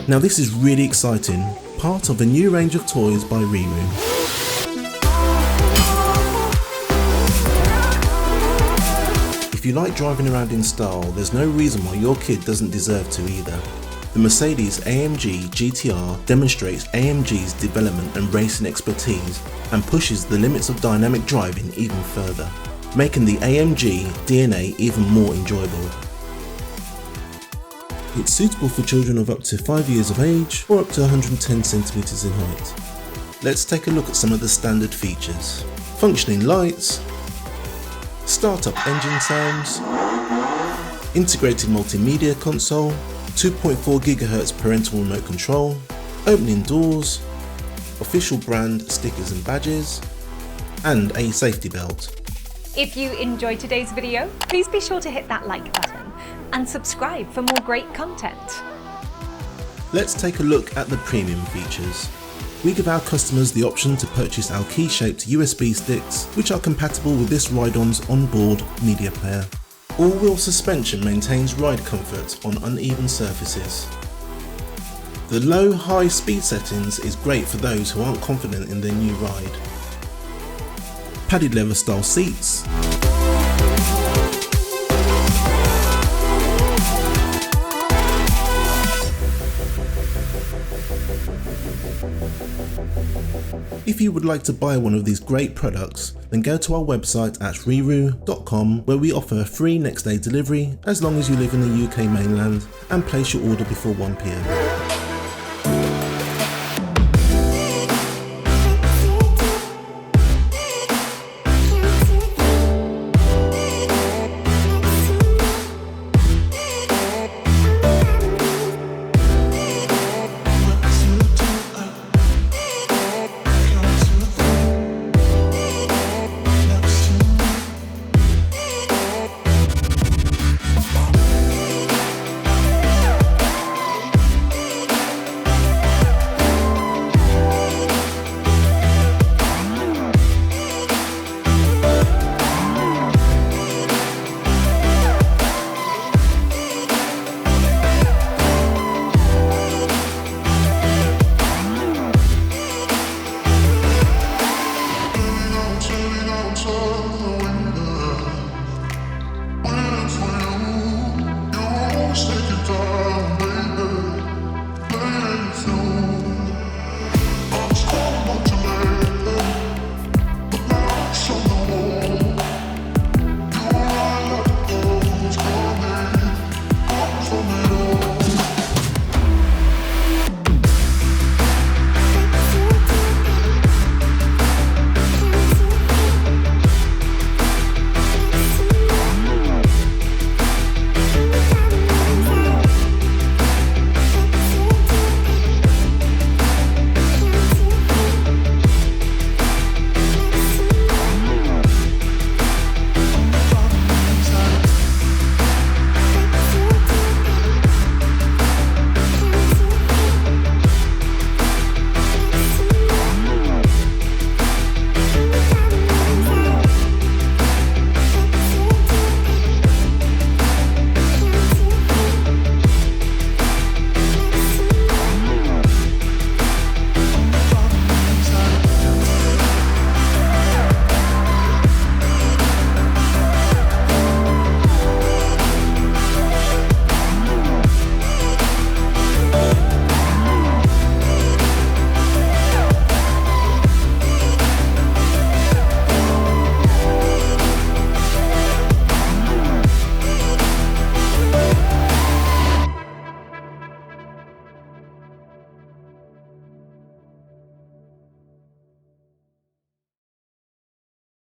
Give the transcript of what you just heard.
Now this is really exciting, part of a new range of toys by RiiRoo. If you like driving around in style, there's no reason why your kid doesn't deserve to either. The Mercedes AMG GT R demonstrates AMG's development and racing expertise and pushes the limits of dynamic driving even further, making the AMG DNA even more enjoyable. It's suitable for children of up to 5 years of age or up to 110 centimeters in height. Let's take a look at some of the standard features. Functioning lights, startup engine sounds, integrated multimedia console, 2.4 GHz parental remote control, opening doors, official brand stickers and badges, and a safety belt. If you enjoyed today's video, please be sure to hit that like button and subscribe for more great content. Let's take a look at the premium features. We give our customers the option to purchase our key-shaped USB sticks, which are compatible with this ride-on's onboard media player. All-wheel suspension maintains ride comfort on uneven surfaces. The low-high speed settings is great for those who aren't confident in their new ride. Padded leather style seats, If you would like to buy one of these great products, then go to our website at riiroo.com, where we offer free next day delivery as long as you live in the UK mainland and place your order before 1 PM.